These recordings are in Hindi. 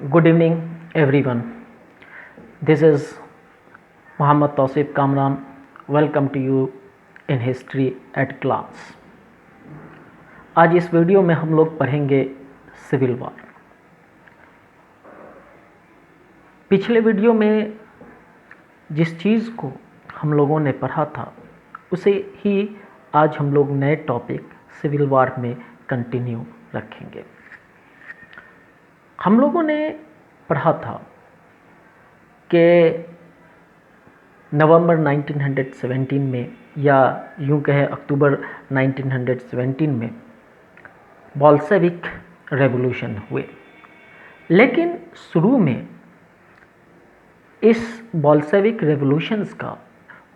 Good evening, everyone. This is Muhammad Tausif Kamran. Welcome to you in History at Glance. आज इस वीडियो में हम लोग पढ़ेंगे सिविल वॉर। पिछले वीडियो में जिस चीज़ को हम लोगों ने पढ़ा था उसे ही आज हम लोग नए टॉपिक सिविल वॉर में कंटिन्यू रखेंगे। हम लोगों ने पढ़ा था कि नवंबर 1917 में या यूं कहें अक्टूबर 1917 में बोल्शेविक रेवोल्यूशन हुए, लेकिन शुरू में इस बोल्शेविक रेवोल्यूशंस का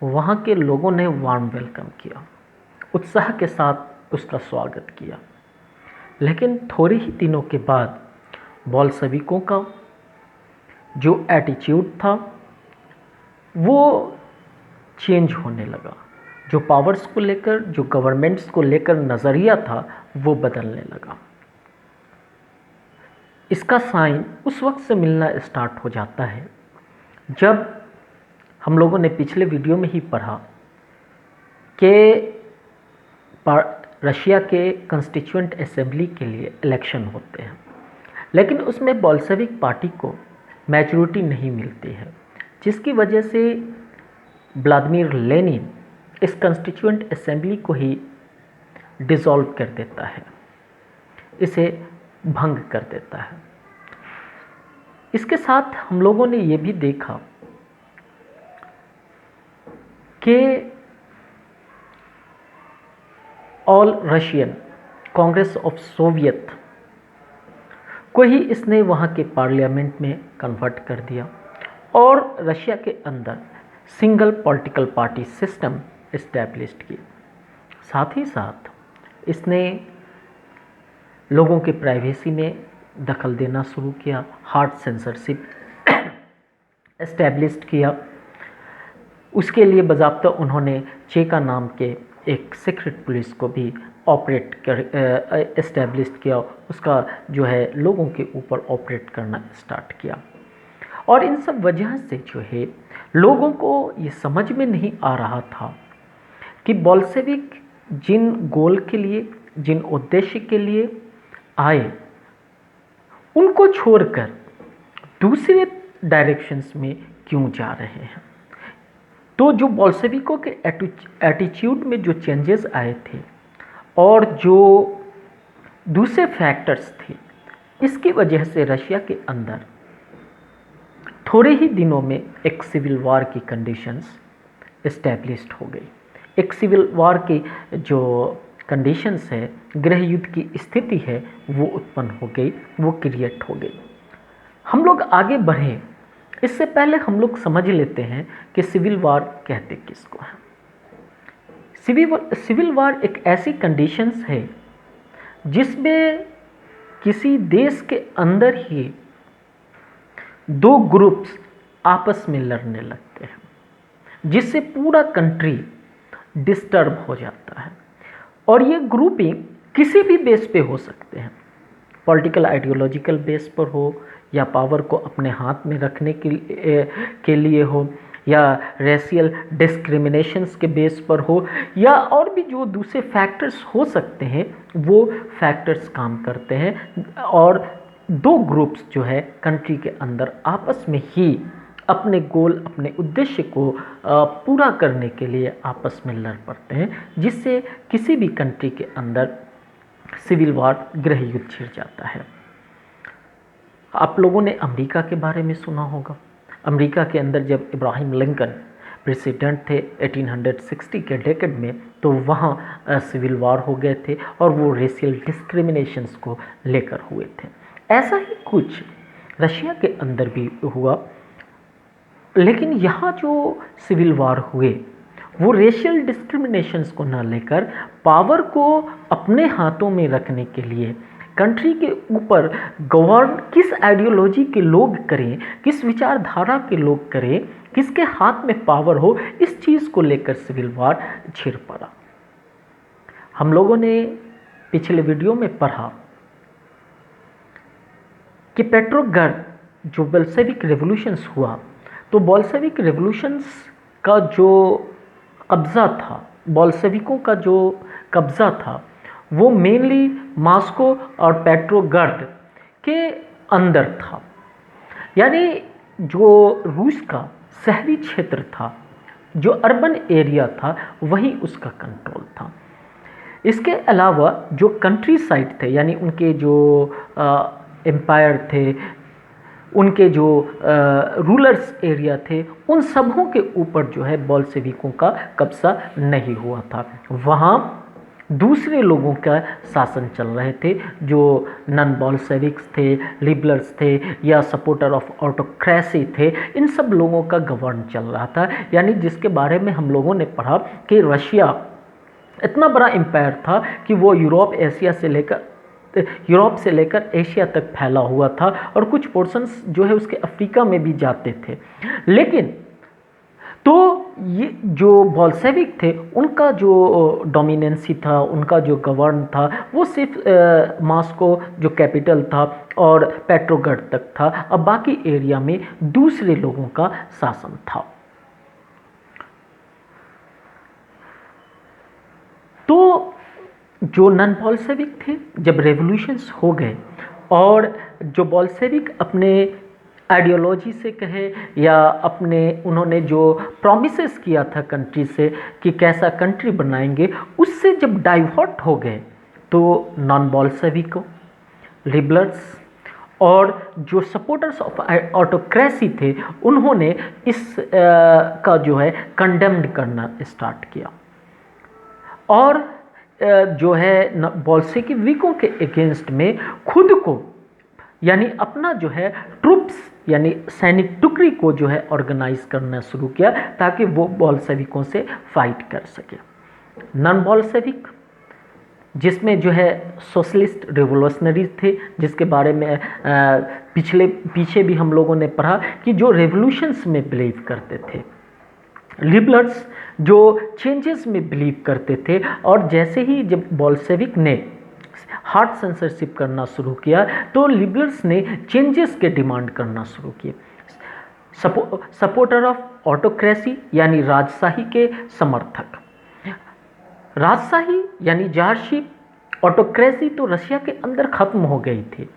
वहाँ के लोगों ने वार्म वेलकम किया, उत्साह के साथ उसका स्वागत किया। लेकिन थोड़े ही दिनों के बाद बोल्शेविकों का जो एटीट्यूड था वो चेंज होने लगा। जो पावर्स को लेकर, जो गवर्नमेंट्स को लेकर नज़रिया था वो बदलने लगा। इसका साइन उस वक्त से मिलना स्टार्ट हो जाता है जब हम लोगों ने पिछले वीडियो में ही पढ़ा कि रशिया के कॉन्स्टिट्यूएंट असेंबली के लिए इलेक्शन होते हैं, लेकिन उसमें बोल्शेविक पार्टी को मेजॉरिटी नहीं मिलती है, जिसकी वजह से व्लादिमीर लेनिन इस कॉन्स्टिट्यूएंट असेंबली को ही डिसॉल्व कर देता है, इसे भंग कर देता है। इसके साथ हम लोगों ने ये भी देखा कि all Russian Congress of Soviet को ही इसने वहाँ के पार्लियामेंट में कन्वर्ट कर दिया और रशिया के अंदर single political party system established की। साथ ही साथ इसने लोगों के प्राइवेसी में दखल देना शुरू किया, हार्ड सेंसरशिप इस्टेब्लिश्ड किया। उसके लिए बाज़ाब्ता उन्होंने चेका नाम के एक सीक्रेट पुलिस को भी ऑपरेट कर इस्टेब्लिश किया, उसका जो है लोगों के ऊपर ऑपरेट करना स्टार्ट किया। और इन सब वजह से जो है लोगों को ये समझ में नहीं आ रहा था कि बोल्शेविक जिन गोल के लिए, जिन उद्देश्य के लिए आए, उनको छोड़कर दूसरे डायरेक्शंस में क्यों जा रहे हैं। तो जो बोल्शेविकों के एटीट्यूड में जो चेंजेस आए थे और जो दूसरे फैक्टर्स थे, इसकी वजह से रशिया के अंदर थोड़े ही दिनों में एक सिविल वॉर की कंडीशंस इस्टेब्लिश्ड हो गई। एक सिविल वॉर की जो कंडीशंस है, गृह युद्ध की स्थिति है, वो उत्पन्न हो गई, वो क्रिएट हो गई। हम लोग आगे बढ़ें इससे पहले हम लोग समझ लेते हैं कि सिविल वॉर कहते किसको हैं। सिविल वॉर एक ऐसी कंडीशंस है जिसमें किसी देश के अंदर ही दो ग्रुप्स आपस में लड़ने लगते हैं, जिससे पूरा कंट्री डिस्टर्ब हो जाता है। और ये ग्रुपिंग किसी भी बेस पे हो सकते हैं, पॉलिटिकल आइडियोलॉजिकल बेस पर हो, या पावर को अपने हाथ में रखने के लिए हो, या रेशियल डिस्क्रिमिनेशंस के बेस पर हो, या और भी जो दूसरे फैक्टर्स हो सकते हैं, वो फैक्टर्स काम करते हैं। और दो ग्रुप्स जो है कंट्री के अंदर आपस में ही अपने गोल, अपने उद्देश्य को पूरा करने के लिए आपस में लड़ पड़ते हैं, जिससे किसी भी कंट्री के अंदर सिविल वॉर, गृह युद्ध छिड़ जाता है। आप लोगों ने अमेरिका के बारे में सुना होगा। अमेरिका के अंदर जब इब्राहिम लिंकन प्रेसिडेंट थे 1860 के डेकेड में, तो वहाँ सिविल वॉर हो गए थे और वो रेशियल डिस्क्रिमिनेशंस को लेकर हुए थे। ऐसा ही कुछ रशिया के अंदर भी हुआ, लेकिन यहाँ जो सिविल वॉर हुए वो रेशियल डिस्क्रिमिनेशंस को ना लेकर पावर को अपने हाथों में रखने के लिए, कंट्री के ऊपर गवर्न किस आइडियोलॉजी के लोग करें, किस विचारधारा के लोग करें, किसके हाथ में पावर हो, इस चीज़ को लेकर सिविल वॉर छिड़ पड़ा। हम लोगों ने पिछले वीडियो में पढ़ा कि पेट्रोग्राड जो बोल्शेविक रेवोल्यूशंस हुआ, तो बोल्शेविक रेवोल्यूशंस का जो कब्ज़ा था, बोल्शेविकों का जो कब्ज़ा था, वो मेनली मॉस्को और पेट्रोग्राड के अंदर था। यानी जो रूस का शहरी क्षेत्र था, जो अर्बन एरिया था, वही उसका कंट्रोल था। इसके अलावा जो कंट्री साइड थे, यानी उनके जो एम्पायर थे, उनके जो रूलर्स एरिया थे, उन सबों के ऊपर जो है बोल्शेविकों का कब्जा नहीं हुआ था। वहाँ दूसरे लोगों का शासन चल रहे थे, जो नॉन बोल्शेविक्स थे, लिबरल्स थे, या सपोर्टर ऑफ ऑटोक्रेसी थे। इन सब लोगों का गवर्न चल रहा था। यानी जिसके बारे में हम लोगों ने पढ़ा कि रशिया इतना बड़ा एम्पायर था कि वो यूरोप से लेकर एशिया तक फैला हुआ था, और कुछ पोर्शंस जो है उसके अफ्रीका में भी जाते थे। लेकिन तो ये जो बोल्शेविक थे, उनका जो डोमिनेंसी था, उनका जो गवर्न था, वो सिर्फ मॉस्को जो कैपिटल था और पेट्रोग्राड तक था। अब बाकी एरिया में दूसरे लोगों का शासन था। तो जो नॉन बोल्शेविक थे, जब रेवोल्यूशंस हो गए और जो बोल्शेविक अपने आइडियोलॉजी से कहे या अपने उन्होंने जो प्रॉमिसेस किया था कंट्री से कि कैसा कंट्री बनाएंगे, उससे जब डाइवर्ट हो गए, तो नॉन बोल्शेविकों, लिबरल्स और जो सपोर्टर्स ऑफ ऑटोक्रेसी थे, उन्होंने इस का जो है कंडेम्ड करना स्टार्ट किया, और जो है बोल्शेविकों के अगेंस्ट में खुद को, यानी अपना जो है ट्रूप्स, यानी सैनिक टुकड़ी को जो है ऑर्गेनाइज करना शुरू किया, ताकि वो बोल्शेविकों से फाइट कर सके। नॉन बोल्शेविक, जिसमें जो है सोशलिस्ट रिवोल्यूशनरीज थे, जिसके बारे में पीछे भी हम लोगों ने पढ़ा कि जो रेवोल्यूशंस में बिलीव करते थे। लिबरल्स जो चेंजेस में बिलीव करते थे, और जैसे ही जब बोल्शेविक ने हार्ड सेंसरशिप करना शुरू किया, तो लिबरल्स ने चेंजेस के डिमांड करना शुरू किए। सपोर्टर ऑफ ऑटोक्रेसी, यानी राजशाही के समर्थक। राजशाही यानी जारशिप, ऑटोक्रेसी तो रशिया के अंदर खत्म हो गई थी,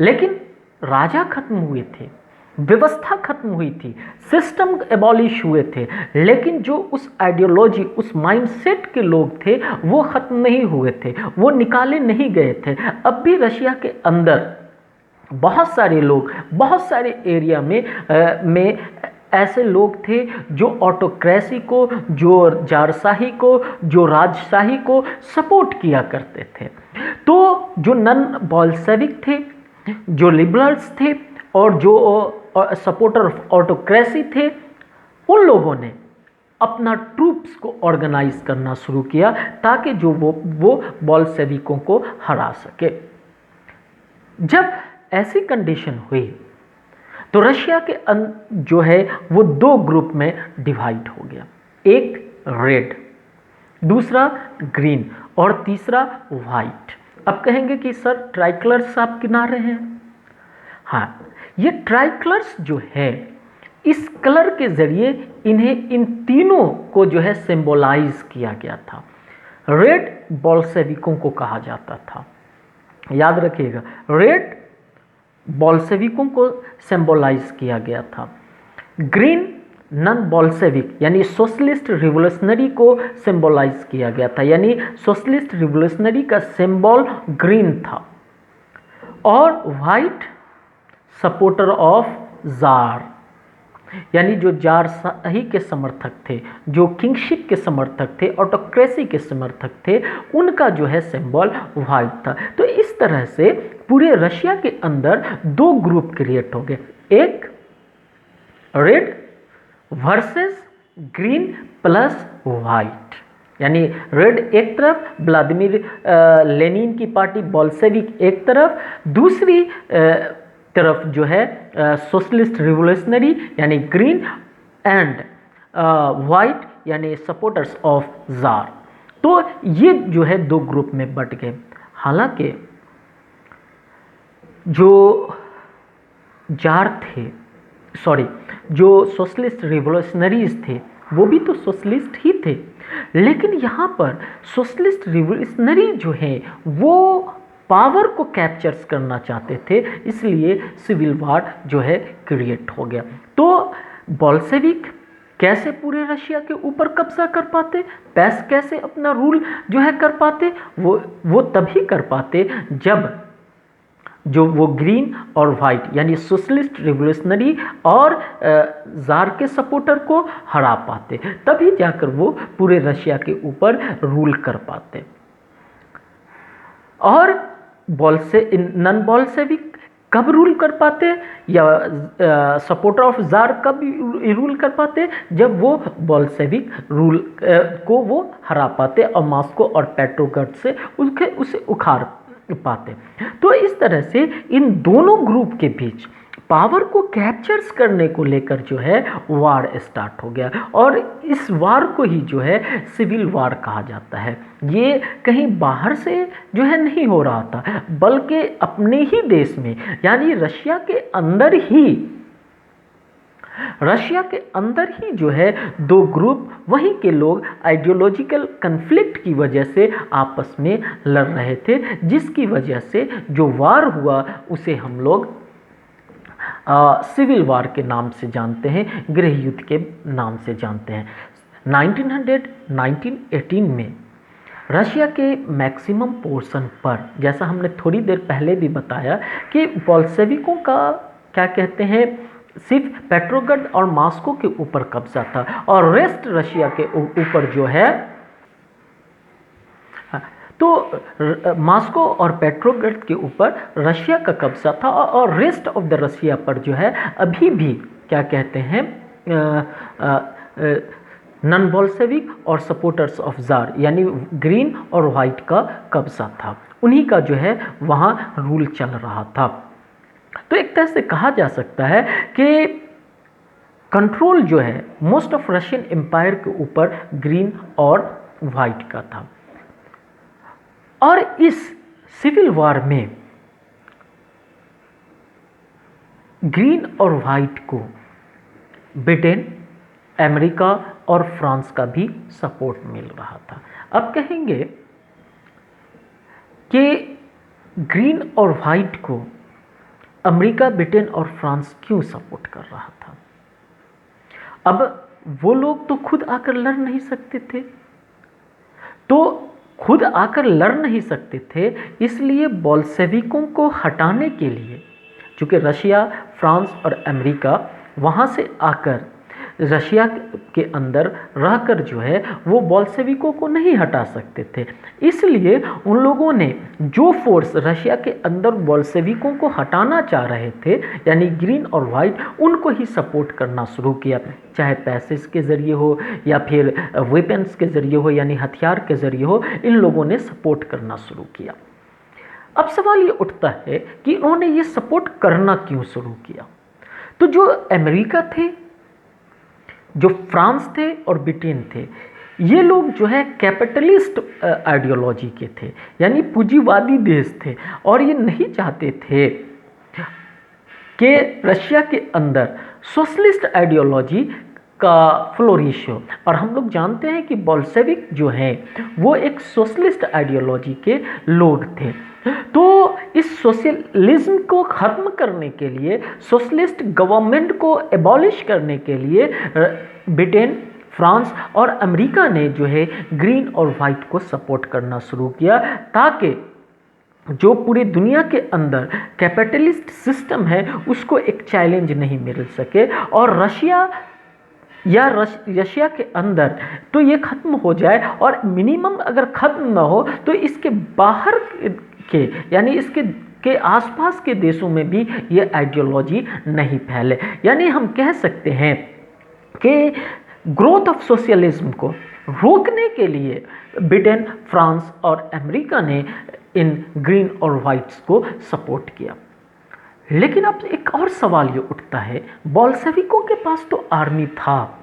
लेकिन राजा खत्म हुए थे, व्यवस्था खत्म हुई थी, सिस्टम एबॉलिश हुए थे, लेकिन जो उस आइडियोलॉजी, उस माइंडसेट के लोग थे, वो खत्म नहीं हुए थे, वो निकाले नहीं गए थे। अब भी रशिया के अंदर बहुत सारे लोग, बहुत सारे एरिया में ऐसे लोग थे जो ऑटोक्रेसी को, जो जारशाही को, जो राजशाही को सपोर्ट किया करते थे। तो जो नॉन बोल्शेविक थे, जो लिबरल्स थे, और जो सपोर्टर ऑफ ऑटोक्रेसी थे, उन लोगों ने अपना ट्रूप्स को ऑर्गेनाइज करना शुरू किया, ताकि जो वो बोल्शेविकों को हरा सके। जब ऐसी कंडीशन हुई, तो रशिया के जो है वो दो ग्रुप में डिवाइड हो गया, एक रेड, दूसरा ग्रीन, और तीसरा वाइट। अब कहेंगे कि सर ट्राइकलर्स आप गिना रहे हैं। हाँ, ये ट्राइकलर्स जो है, इस कलर के जरिए इन्हें, इन तीनों को जो है सिंबलाइज किया गया था। रेड बोल्शेविकों को कहा जाता था, याद रखिएगा, रेड बोल्शेविकों को सिंबलाइज किया गया था। ग्रीन नॉन बोल्शेविक यानी सोशलिस्ट रिवोल्यूशनरी को सिंबलाइज किया गया था, यानी सोशलिस्ट रिवोल्यूशनरी का सिंबल ग्रीन था। और वाइट सपोर्टर ऑफ जार, यानी जो जारशाही के समर्थक थे, जो किंगशिप के समर्थक थे, ऑटोक्रेसी के समर्थक थे, उनका जो है सिंबल वाइट था। तो इस तरह से पूरे रशिया के अंदर दो ग्रुप क्रिएट हो गए, एक red versus green plus white. यानी रेड एक तरफ, व्लादिमीर लेनिन की पार्टी बोल्शेविक एक तरफ, दूसरी तरफ जो है सोशलिस्ट रिवोल्यूशनरी यानी ग्रीन, एंड वाइट यानी सपोर्टर्स ऑफ जार। तो ये जो है दो ग्रुप में बट गए। हालांकि जो जार थे, सॉरी, जो सोशलिस्ट रिवोल्यूशनरीज थे वो भी तो सोशलिस्ट ही थे, लेकिन यहाँ पर सोशलिस्ट रिवोल्यूशनरी जो हैं वो पावर को कैप्चर्स करना चाहते थे, इसलिए सिविल वार जो है क्रिएट हो गया। तो बोल्शेविक कैसे पूरे रशिया के ऊपर कब्जा कर पाते, पैस कैसे अपना रूल जो है कर पाते, वो तभी कर पाते जब जो वो ग्रीन और वाइट यानी सोशलिस्ट रिवोल्यूशनरी और जार के सपोर्टर को हरा पाते, तभी जाकर वो पूरे रशिया के ऊपर रूल कर पाते। और नन बोल्शेविक कब रूल कर पाते या सपोर्टर ऑफ जार कब रूल कर पाते, जब वो बोल्शेविक रूल को वो हरा पाते और मॉस्को और पेट्रोग्राड से उसे उखाड़ पाते। तो इस तरह से इन दोनों ग्रुप के बीच पावर को कैप्चर्स करने को लेकर जो है वार स्टार्ट हो गया, और इस वार को ही जो है सिविल वार कहा जाता है। ये कहीं बाहर से जो है नहीं हो रहा था, बल्कि अपने ही देश में यानी रशिया के अंदर ही जो है दो ग्रुप वहीं के लोग आइडियोलॉजिकल कन्फ्लिक्ट की वजह से आपस में लड़ रहे थे, जिसकी वजह से जो वार हुआ उसे हम लोग सिविल वार के नाम से जानते हैं, गृह युद्ध के नाम से जानते हैं। 1918 में रशिया के मैक्सिमम पोर्शन पर, जैसा हमने थोड़ी देर पहले भी बताया कि बोल्शेविकों का क्या कहते हैं सिर्फ पेट्रोग्राड और मॉस्को के ऊपर कब्जा था और रेस्ट रशिया के ऊपर जो है, तो मॉस्को और पेट्रोग्राड के ऊपर रशिया का कब्जा था और रेस्ट ऑफ द रशिया पर जो है अभी भी क्या कहते हैं नन बोल्शेविक और सपोर्टर्स ऑफ जार यानी ग्रीन और वाइट का कब्जा था, उन्हीं का जो है वहाँ रूल चल रहा था। तो एक तरह से कहा जा सकता है कि कंट्रोल जो है मोस्ट ऑफ रशियन एम्पायर के ऊपर ग्रीन और वाइट का था। और इस सिविल वार में ग्रीन और वाइट को ब्रिटेन, अमेरिका और फ्रांस का भी सपोर्ट मिल रहा था। अब कहेंगे कि ग्रीन और वाइट को अमेरिका, ब्रिटेन और फ्रांस क्यों सपोर्ट कर रहा था? अब वो लोग तो खुद आकर लड़ नहीं सकते थे, तो खुद आकर लड़ नहीं सकते थे, इसलिए बोल्शेविकों को हटाने के लिए, चूँकि रशिया, फ्रांस और अमेरिका वहाँ से आकर रशिया के अंदर रहकर जो है वो बोल्शेविकों को नहीं हटा सकते थे, इसलिए उन लोगों ने जो फोर्स रशिया के अंदर बोल्शेविकों को हटाना चाह रहे थे यानी ग्रीन और वाइट, उनको ही सपोर्ट करना शुरू किया, चाहे पैसेज के ज़रिए हो या फिर वेपन्स के ज़रिए हो यानी हथियार के ज़रिए हो, इन लोगों ने सपोर्ट करना शुरू किया। अब सवाल ये उठता है कि उन्होंने ये सपोर्ट करना क्यों शुरू किया? तो जो अमेरिका थे, जो फ्रांस थे और ब्रिटेन थे, ये लोग जो है कैपिटलिस्ट आइडियोलॉजी के थे यानी पूंजीवादी देश थे, और ये नहीं चाहते थे कि रशिया के अंदर सोशलिस्ट आइडियोलॉजी का फ्लोरिश हो। और हम लोग जानते हैं कि बोल्शेविक जो हैं वो एक सोशलिस्ट आइडियोलॉजी के लोग थे। तो इस सोशलिज्म को ख़त्म करने के लिए, सोशलिस्ट गवर्नमेंट को एबॉलिश करने के लिए ब्रिटेन, फ्रांस और अमेरिका ने जो है ग्रीन और वाइट को सपोर्ट करना शुरू किया, ताकि जो पूरी दुनिया के अंदर कैपिटलिस्ट सिस्टम है उसको एक चैलेंज नहीं मिल सके, और रशिया के अंदर तो ये ख़त्म हो जाए, और मिनिमम अगर ख़त्म ना हो तो इसके बाहर के यानी इसके के आसपास के देशों में भी ये आइडियोलॉजी नहीं फैले। यानी हम कह सकते हैं कि ग्रोथ ऑफ सोशलिज्म को रोकने के लिए ब्रिटेन, फ्रांस और अमेरिका ने इन ग्रीन और वाइट्स को सपोर्ट किया। लेकिन अब एक और सवाल ये उठता है, बोल्शेविकों के पास तो आर्मी था,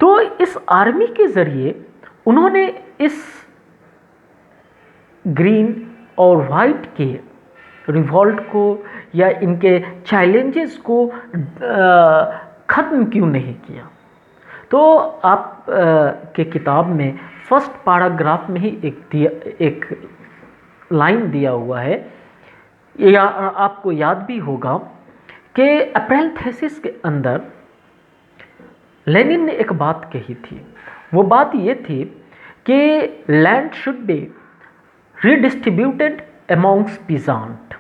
तो इस आर्मी के ज़रिए उन्होंने इस ग्रीन और वाइट के रिवॉल्ट को या इनके चैलेंजेस को ख़त्म क्यों नहीं किया? तो आप के किताब में फर्स्ट पैराग्राफ में ही एक लाइन दिया हुआ है, या आपको याद भी होगा कि अप्रैल थीसिस के अंदर लेनिन ने एक बात कही थी। वो बात ये थी कि land should be redistributed amongst peasant,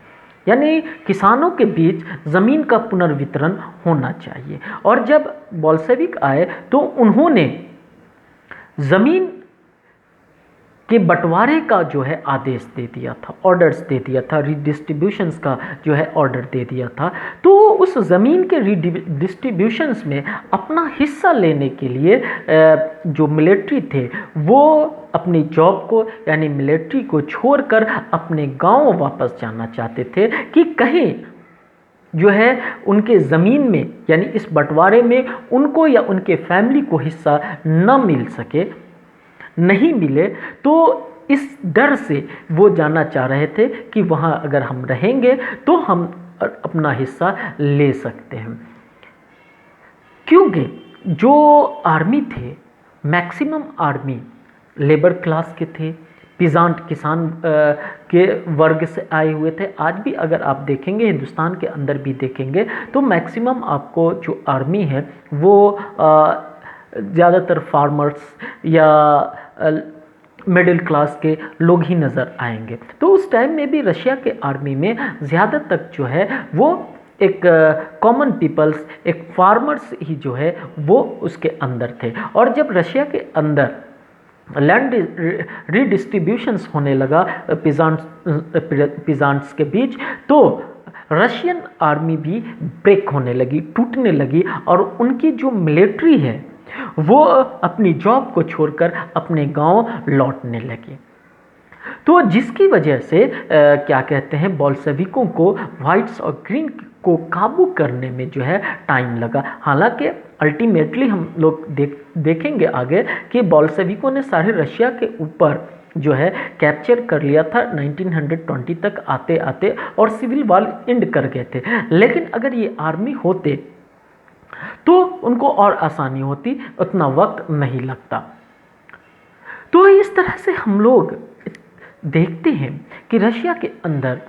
यानी किसानों के बीच ज़मीन का पुनर्वितरण होना चाहिए। और जब बोल्शेविक आए तो उन्होंने ज़मीन के बंटवारे का जो है आदेश दे दिया था, ऑर्डर्स दे दिया था, रीडिस्ट्रीब्यूशंस का जो है ऑर्डर दे दिया था। तो उस ज़मीन के रीडिस्ट्रीब्यूशंस में अपना हिस्सा लेने के लिए जो मिलिट्री थे वो अपनी जॉब को यानी मिलिट्री को छोड़कर अपने गांव वापस जाना चाहते थे कि कहीं जो है उनके ज़मीन में यानी इस बंटवारे में उनको या उनके फैमिली को हिस्सा न मिल सके, नहीं मिले। तो इस डर से वो जानना चाह रहे थे कि वहाँ अगर हम रहेंगे तो हम अपना हिस्सा ले सकते हैं, क्योंकि जो आर्मी थे मैक्सिमम आर्मी लेबर क्लास के थे, पीजेंट किसान के वर्ग से आए हुए थे। आज भी अगर आप देखेंगे हिंदुस्तान के अंदर भी देखेंगे तो मैक्सिमम आपको जो आर्मी है वो ज़्यादातर फार्मर्स या मिडिल क्लास के लोग ही नज़र आएंगे। तो उस टाइम में भी रशिया के आर्मी में ज़्यादा तक जो है वो एक कॉमन पीपल्स, एक फार्मर्स ही जो है वो उसके अंदर थे। और जब रशिया के अंदर लैंड रीडिस्ट्रीब्यूशंस होने लगा पीजेंट्स के बीच, तो रशियन आर्मी भी ब्रेक होने लगी, टूटने लगी, और उनकी जो मिलिट्री है वो अपनी जॉब को छोड़कर अपने गांव लौटने लगी। तो जिसकी वजह से क्या कहते हैं बोल्शेविकों को व्हाइट्स और ग्रीन को काबू करने में जो है टाइम लगा। हालांकि अल्टीमेटली हम लोग देखेंगे आगे कि बोल्शेविकों ने सारे रशिया के ऊपर जो है कैप्चर कर लिया था 1920 तक आते आते, और सिविल वॉर एंड कर गए थे। लेकिन अगर ये आर्मी होते तो उनको और आसानी होती, उतना वक्त नहीं लगता। तो इस तरह से हम लोग देखते हैं कि रशिया के अंदर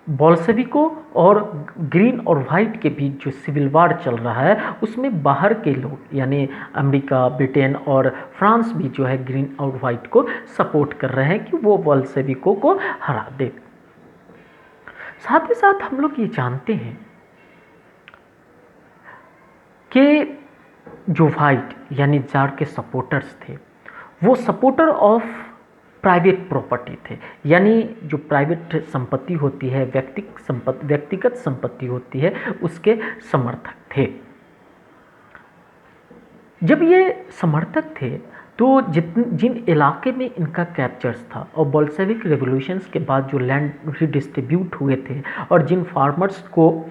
बोल्शेविकों और ग्रीन और वाइट के बीच जो सिविल वार चल रहा है उसमें बाहर के लोग यानी अमेरिका, ब्रिटेन और फ्रांस भी जो है ग्रीन और वाइट को सपोर्ट कर रहे हैं कि वो बोल्शेविकों को हरा दे। साथ ही साथ हम लोग ये जानते हैं कि जो वाइट यानी जार के सपोर्टर्स थे वो सपोर्टर ऑफ प्राइवेट प्रॉपर्टी थे, यानी जो प्राइवेट संपत्ति होती है, व्यक्तिगत संपत्ति होती है, उसके समर्थक थे। जब ये समर्थक थे तो जिन इलाके में इनका कैप्चर्स था और बोल्शेविक रेवोल्यूशंस के बाद जो लैंड रिडिस्ट्रीब्यूट हुए थे और जिन फार्मर्स को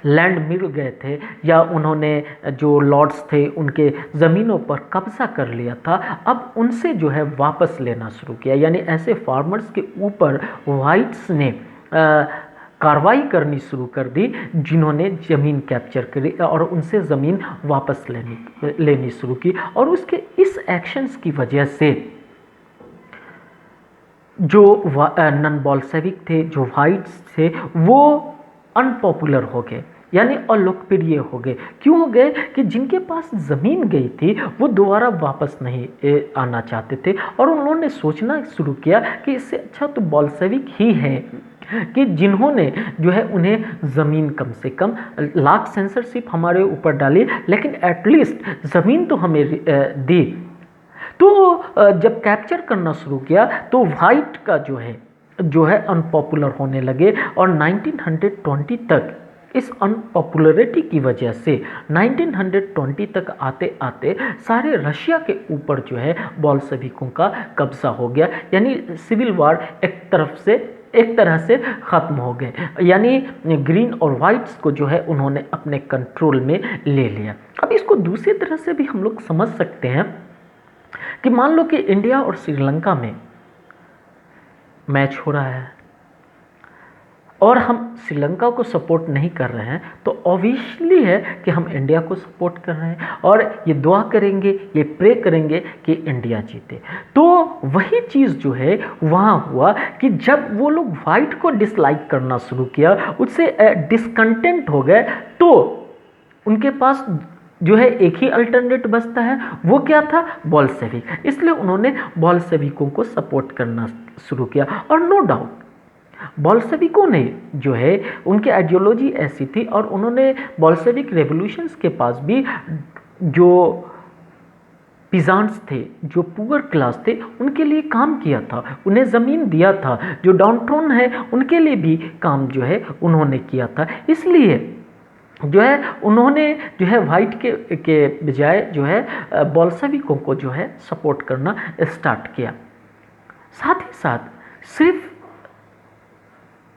लैंड मिल गए थे या उन्होंने जो लॉर्ड्स थे उनके ज़मीनों पर कब्जा कर लिया था, अब उनसे जो है वापस लेना शुरू किया। यानी ऐसे फार्मर्स के ऊपर वाइट्स ने कार्रवाई करनी शुरू कर दी जिन्होंने ज़मीन कैप्चर करी और उनसे ज़मीन वापस लेनी शुरू की। और उसके इस एक्शंस की वजह से जो नॉन बोल्शेविक थे, जो वाइट्स थे, वो अनपॉपुलर हो गए, यानी अलोकप्रिय हो गए। क्यों हो गए कि जिनके पास ज़मीन गई थी वो दोबारा वापस नहीं आना चाहते थे, और उन्होंने सोचना शुरू किया कि इससे अच्छा तो बोल्शेविक ही हैं कि जिन्होंने जो है उन्हें ज़मीन कम से कम लाख सेंसरशिप हमारे ऊपर डाली लेकिन एटलीस्ट ज़मीन तो हमें दी। तो जब कैप्चर करना शुरू किया तो वाइट का जो है अनपॉपुलर होने लगे, और 1920 तक इस अनपॉपुलरिटी की वजह से 1920 तक आते आते सारे रशिया के ऊपर जो है बोल्शेविकों का कब्जा हो गया। यानी सिविल वार एक तरह से ख़त्म हो गए, यानी ग्रीन और वाइट्स को जो है उन्होंने अपने कंट्रोल में ले लिया। अब इसको दूसरी तरह से भी हम लोग समझ सकते हैं कि मान लो कि इंडिया और श्रीलंका में मैच हो रहा है, और हम श्रीलंका को सपोर्ट नहीं कर रहे हैं, तो ऑब्वियसली है कि हम इंडिया को सपोर्ट कर रहे हैं और ये दुआ करेंगे, ये प्रे करेंगे कि इंडिया जीते। तो वही चीज़ जो है वहाँ हुआ कि जब वो लोग वाइट को डिसलाइक करना शुरू किया, उससे डिसकंटेंट हो गए, तो उनके पास जो है एक ही अल्टरनेट बचता है, वो क्या था? बोल्शेविक। इसलिए उन्होंने बोल्शेविकों को सपोर्ट करना शुरू किया। और नो डाउट बोल्शेविकों ने जो है उनकी आइडियोलॉजी ऐसी थी और उन्होंने बोल्शेविक रेवोल्यूशंस के पास भी जो पिजान्स थे, जो पुअर क्लास थे, उनके लिए काम किया था, उन्हें ज़मीन दिया था। जो डाउनट्रोन है उनके लिए भी काम जो है उन्होंने किया था। इसलिए जो है उन्होंने जो है वाइट के बजाय जो है बोल्शेविकों को जो है सपोर्ट करना स्टार्ट किया। साथ ही साथ सिर्फ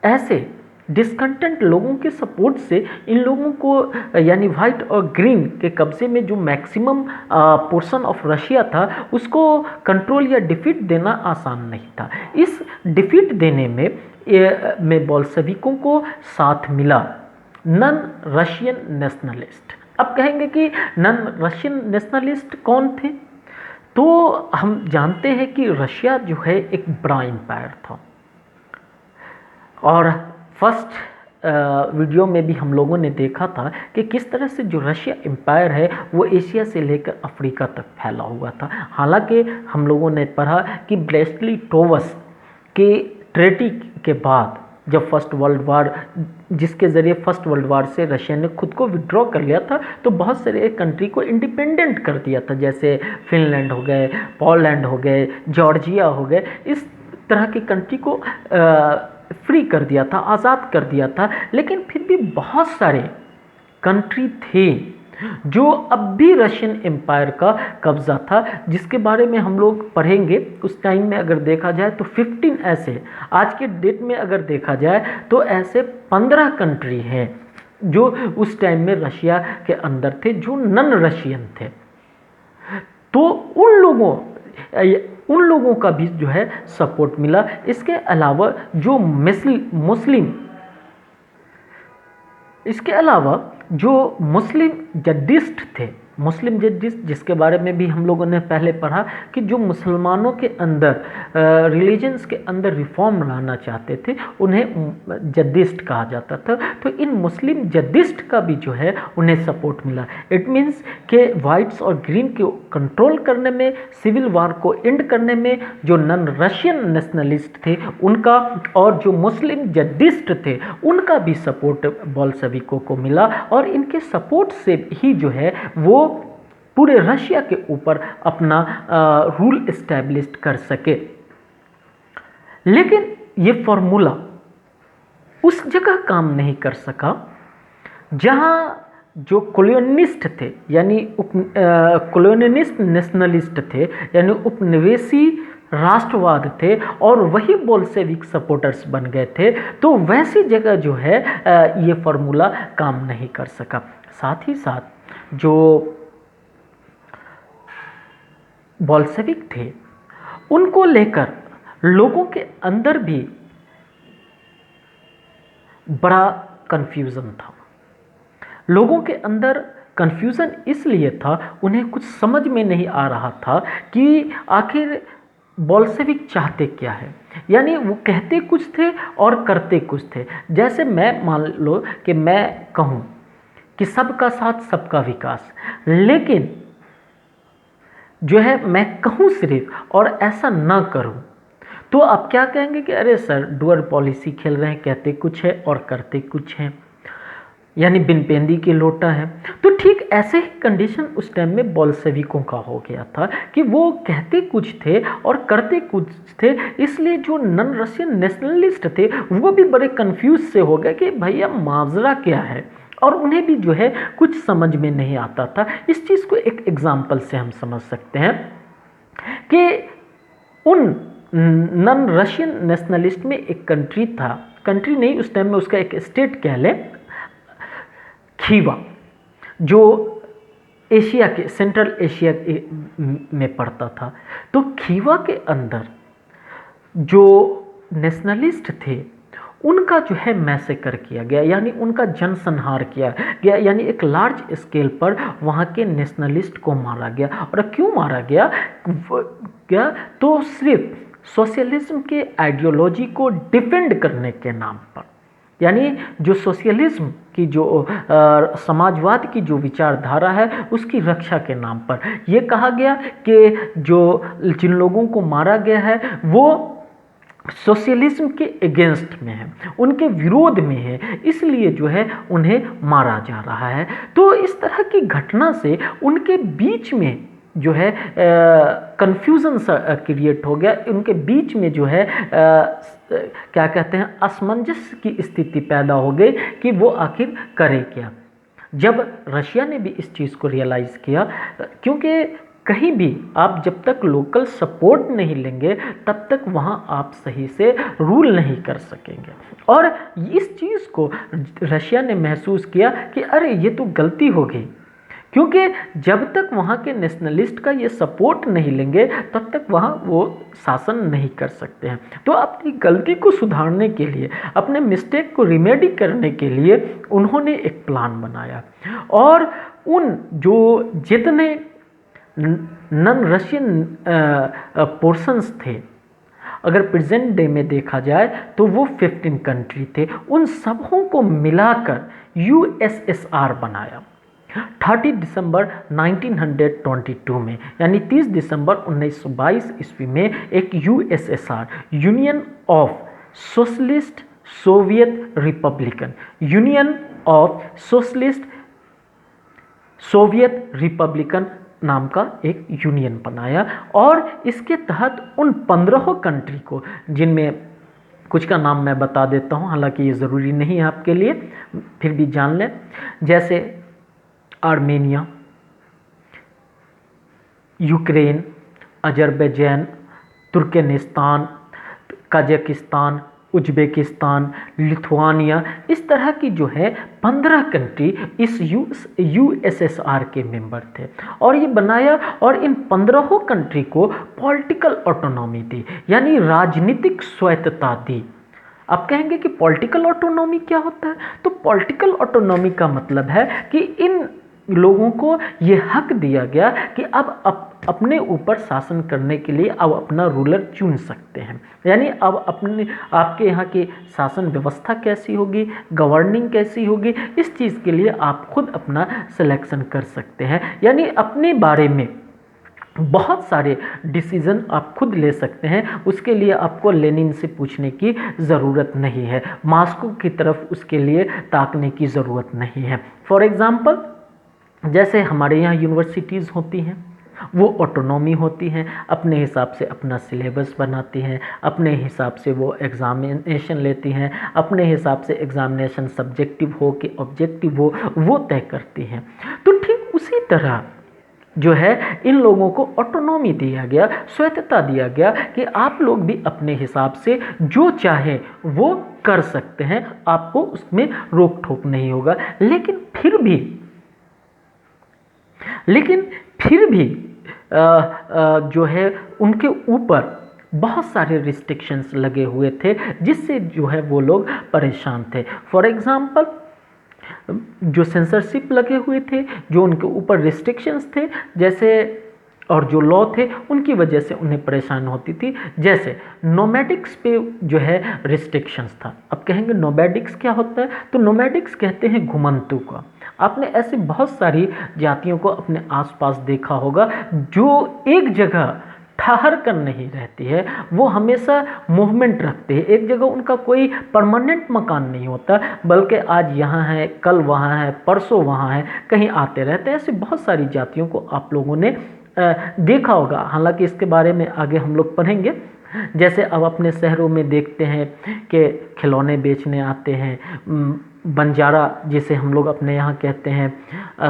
ऐसे डिस्कंटेंट लोगों के सपोर्ट से इन लोगों को यानी वाइट और ग्रीन के कब्जे में जो मैक्सिमम पोर्शन ऑफ रशिया था उसको कंट्रोल या डिफीट देना आसान नहीं था। इस डिफीट देने में बोल्शेविकों को साथ मिला नन रशियन नेशनलिस्ट। अब कहेंगे कि नन रशियन नेशनलिस्ट कौन थे? तो हम जानते हैं कि रशिया जो है एक बड़ा एम्पायर था और फर्स्ट वीडियो में भी हम लोगों ने देखा था कि किस तरह से जो रशिया एम्पायर है वो एशिया से लेकर अफ्रीका तक फैला हुआ था। हालांकि हम लोगों ने पढ़ा कि ब्रेस्ट-लिटोव के ट्रेटी के बाद जब फर्स्ट वर्ल्ड वार, जिसके ज़रिए फर्स्ट वर्ल्ड वार से रशिया ने खुद को विड्रॉ कर लिया था, तो बहुत सारे कंट्री को इंडिपेंडेंट कर दिया था, जैसे फिनलैंड हो गए, पोलैंड हो गए, जॉर्जिया हो गए। इस तरह की कंट्री को फ्री कर दिया था, आज़ाद कर दिया था। लेकिन फिर भी बहुत सारे कंट्री थे जो अब भी रशियन एम्पायर का कब्ज़ा था, जिसके बारे में हम लोग पढ़ेंगे। उस टाइम में अगर देखा जाए तो 15 ऐसे, आज के डेट में अगर देखा जाए तो ऐसे 15 कंट्री हैं जो उस टाइम में रशिया के अंदर थे, जो नन रशियन थे। तो उन लोगों का भी जो है सपोर्ट मिला। इसके अलावा जो मुस्लिम जद्दिस्ट थे, मुस्लिम जद्दिस्ट जिसके बारे में भी हम लोगों ने पहले पढ़ा कि जो मुसलमानों के अंदर रिलीजन्स के अंदर रिफॉर्म लाना चाहते थे, उन्हें जद्दिस्ट कहा जाता था। तो इन मुस्लिम जद्दिस्ट का भी जो है उन्हें सपोर्ट मिला। इट मीन्स कि वाइट्स और ग्रीन को कंट्रोल करने में, सिविल वार को एंड करने में जो नन रशियन नेशनलिस्ट थे उनका और जो मुस्लिम जद्दिस्ट थे उनका भी सपोर्ट बोल्शेविकों को मिला और इनके सपोर्ट से ही जो है वो पूरे रशिया के ऊपर अपना रूल इस्टेब्लिश कर सके। लेकिन ये फॉर्मूला उस जगह काम नहीं कर सका जहां जो कॉलोनिस्ट थे, यानी कॉलोनिस्ट नेशनलिस्ट थे, यानी उपनिवेशी राष्ट्रवाद थे और वही बोल्शेविक सपोर्टर्स बन गए थे। तो वैसी जगह जो है ये फार्मूला काम नहीं कर सका। साथ ही साथ जो बोल्शेविक थे उनको लेकर लोगों के अंदर भी बड़ा कन्फ्यूज़न था। लोगों के कंफ्यूजन कन्फ्यूज़न इसलिए था, उन्हें कुछ समझ में नहीं आ रहा था कि आखिर बोल्शेविक चाहते क्या है। यानी वो कहते कुछ थे और करते कुछ थे। जैसे मैं मान लो कि मैं कहूँ कि सबका साथ सबका विकास, लेकिन जो है मैं कहूँ सिर्फ और ऐसा ना करूँ, तो आप क्या कहेंगे कि अरे सर डुअल पॉलिसी खेल रहे हैं, कहते कुछ है और करते कुछ हैं, यानी बिन पेंदी के लोटा है। तो ठीक ऐसे ही कंडीशन उस टाइम में बोल्शेविकों का हो गया था कि वो कहते कुछ थे और करते कुछ थे। इसलिए जो नन रशियन नेशनलिस्ट थे वो भी बड़े कंफ्यूज से हो गए कि भैया माजरा क्या है, और उन्हें भी जो है कुछ समझ में नहीं आता था। इस चीज़ को एक एग्जाम्पल से हम समझ सकते हैं कि उन नन रशियन नेशनलिस्ट में एक कंट्री था, कंट्री नहीं उस टाइम में उसका एक स्टेट कह लें, खीवा, जो एशिया के सेंट्रल एशिया में पड़ता था। तो खीवा के अंदर जो नेशनलिस्ट थे उनका जो है मैसेकर किया गया, यानी उनका जनसंहार किया गया, यानी एक लार्ज स्केल पर वहाँ के नेशनलिस्ट को मारा गया। और क्यों मारा गया? तो सिर्फ सोशलिज्म के आइडियोलॉजी को डिफेंड करने के नाम पर, यानी जो सोशलिज्म की जो समाजवाद की जो विचारधारा है उसकी रक्षा के नाम पर यह कहा गया कि जिन लोगों को मारा गया है वो सोशलिज्म के अगेंस्ट में है, उनके विरोध में है, इसलिए जो है उन्हें मारा जा रहा है। तो इस तरह की घटना से उनके बीच में जो है कन्फ्यूज़न सा क्रिएट हो गया, उनके बीच में जो है क्या कहते हैं, असमंजस की स्थिति पैदा हो गई कि वो आखिर करे क्या। जब रशिया ने भी इस चीज़ को रियलाइज़ किया, क्योंकि कहीं भी आप जब तक लोकल सपोर्ट नहीं लेंगे तब तक वहाँ आप सही से रूल नहीं कर सकेंगे। और इस चीज़ को रशिया ने महसूस किया कि अरे ये तो गलती हो गई, क्योंकि जब तक वहाँ के नेशनलिस्ट का ये सपोर्ट नहीं लेंगे तब तक वहाँ वो शासन नहीं कर सकते हैं। तो अपनी गलती को सुधारने के लिए, अपने मिस्टेक को रिमेडी करने के लिए उन्होंने एक प्लान बनाया और उन जो जितने नॉन रशियन पोर्शंस थे, अगर प्रेजेंट डे में देखा जाए तो वो 15 कंट्री थे, उन सबों को मिलाकर यूएसएसआर बनाया 30 दिसंबर 1922 में, यानी 30 दिसंबर 1922 ईस्वी में एक USSR, union of socialist Soviet Republican, union of socialist Soviet Republican नाम का एक यूनियन बनाया। और इसके तहत उन 15 कंट्री को, जिनमें कुछ का नाम मैं बता देता हूँ, हालांकि ये ज़रूरी नहीं है आपके लिए, फिर भी जान लें, जैसे Armenia, Ukraine, Azerbaijan, Turkmenistan, Kazakhstan, Uzbekistan, Lithuania, इस तरह की जो है 15 कंट्री इस यूएसएसआर के मेंबर थे। और ये बनाया और इन 15 कंट्री को पॉलिटिकल ऑटोनॉमी दी, यानी राजनीतिक स्वायत्तता दी। आप कहेंगे कि पॉलिटिकल ऑटोनॉमी क्या होता है? तो पॉलिटिकल ऑटोनॉमी का मतलब है कि इन लोगों को ये हक दिया गया कि अब अपने ऊपर शासन करने के लिए अब अपना रूलर चुन सकते हैं, यानी अब आपके यहाँ की शासन व्यवस्था कैसी होगी, गवर्निंग कैसी होगी, इस चीज़ के लिए आप खुद अपना सिलेक्शन कर सकते हैं, यानी अपने बारे में बहुत सारे डिसीज़न आप खुद ले सकते हैं। उसके लिए आपको लेनिन से पूछने की ज़रूरत नहीं है, मास्को की तरफ उसके लिए ताकने की ज़रूरत नहीं है। फॉर एग्ज़ाम्पल, जैसे हमारे यहाँ यूनिवर्सिटीज़ होती हैं, वो ऑटोनॉमी होती हैं, अपने हिसाब से अपना सिलेबस बनाती हैं, अपने हिसाब से वो एग्ज़ामिनेशन लेती हैं, अपने हिसाब से एग्ज़ामिनेशन सब्जेक्टिव हो कि ऑब्जेक्टिव हो वो तय करती हैं। तो ठीक उसी तरह जो है इन लोगों को ऑटोनॉमी दिया गया, स्वायत्तता दिया गया कि आप लोग भी अपने हिसाब से जो चाहे वो कर सकते हैं, आपको उसमें रोक टोक नहीं होगा। लेकिन फिर भी जो है उनके ऊपर बहुत सारे रिस्ट्रिक्शंस लगे हुए थे, जिससे जो है वो लोग परेशान थे। फॉर एग्ज़ाम्पल, जो सेंसरशिप लगे हुए थे, जो उनके ऊपर रिस्ट्रिक्शंस थे, जैसे और जो लॉ थे उनकी वजह से उन्हें परेशान होती थी। जैसे नोमैडिक्स पे जो है रिस्ट्रिक्शंस था। अब कहेंगे नोमैडिक्स क्या होता है? तो नोमैडिक्स कहते हैं घुमंतू को। आपने ऐसे बहुत सारी जातियों को अपने आसपास देखा होगा जो एक जगह ठहर कर नहीं रहती है, वो हमेशा मूवमेंट रखते हैं, एक जगह उनका कोई परमानेंट मकान नहीं होता, बल्कि आज यहाँ है, कल वहाँ है, परसों वहाँ है, कहीं आते रहते हैं। ऐसी बहुत सारी जातियों को आप लोगों ने देखा होगा, हालांकि इसके बारे में आगे हम लोग पढ़ेंगे। जैसे अब अपने शहरों में देखते हैं कि खिलौने बेचने आते हैं, बंजारा जिसे हम लोग अपने यहाँ कहते हैं,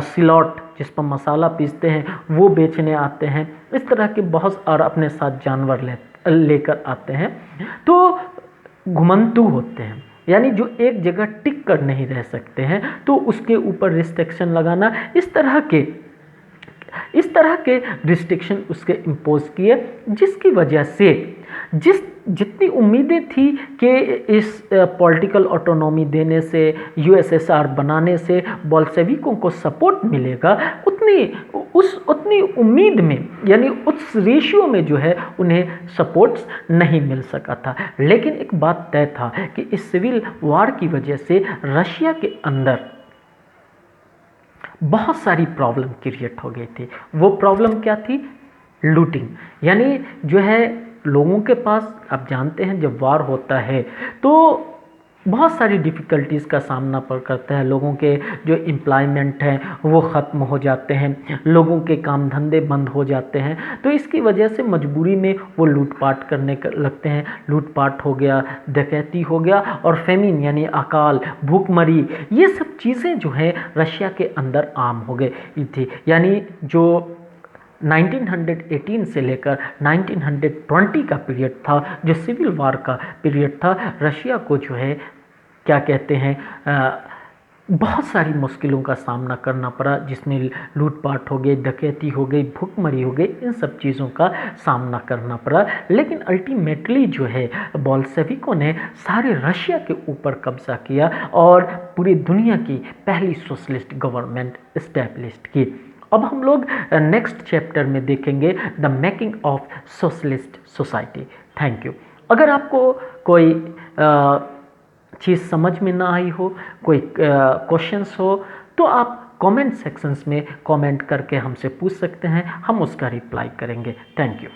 सिलौट जिस पर मसाला पीसते हैं वो बेचने आते हैं। इस तरह के बहुत और अपने साथ जानवर लेकर आते हैं, तो घुमंतू होते हैं, यानी जो एक जगह टिक कर नहीं रह सकते हैं, तो उसके ऊपर रिस्ट्रिक्शन लगाना, इस तरह के रिस्ट्रिक्शन उसके इम्पोज किए, जिसकी वजह से जिस जितनी उम्मीदें थी कि इस पॉलिटिकल ऑटोनॉमी देने से, यूएसएसआर बनाने से बोल्शेविकों को सपोर्ट मिलेगा, उतनी उम्मीद में, यानी उस रेशियो में जो है उन्हें सपोर्ट्स नहीं मिल सका था। लेकिन एक बात तय था कि इस सिविल वार की वजह से रशिया के अंदर बहुत सारी प्रॉब्लम क्रिएट हो गई थी। वो प्रॉब्लम क्या थी? लूटिंग। यानी जो है लोगों के पास, आप जानते हैं जब वार होता है तो बहुत सारी डिफ़िकल्टीज़ का सामना पर करते हैं। लोगों के जो एम्प्लॉयमेंट हैं वो ख़त्म हो जाते हैं, लोगों के काम धंधे बंद हो जाते हैं, तो इसकी वजह से मजबूरी में वो लूटपाट करने लगते हैं। लूटपाट हो गया, डकैती हो गया, और फेमिन यानी अकाल, भूखमरी, ये सब चीज़ें जो हैं रशिया के अंदर आम हो गई थी। यानी जो 1918 से लेकर 1920 का पीरियड था, जो सिविल वार का पीरियड था, रशिया को जो है क्या कहते हैं, बहुत सारी मुश्किलों का सामना करना पड़ा, जिसमें लूटपाट हो गई, डकैती हो गई, भूखमरी हो गई, इन सब चीज़ों का सामना करना पड़ा। लेकिन अल्टीमेटली जो है बोल्शेविकों ने सारे रशिया के ऊपर कब्जा किया और पूरी दुनिया की पहली सोशलिस्ट गवर्नमेंट इस्टेब्लिश की। अब हम लोग नेक्स्ट चैप्टर में देखेंगे the making of socialist society. Thank you. अगर आपको कोई चीज़ समझ में ना आई हो, कोई क्वेश्चंस हो, तो आप कमेंट सेक्शंस में कमेंट करके हमसे पूछ सकते हैं, हम उसका रिप्लाई करेंगे। Thank you.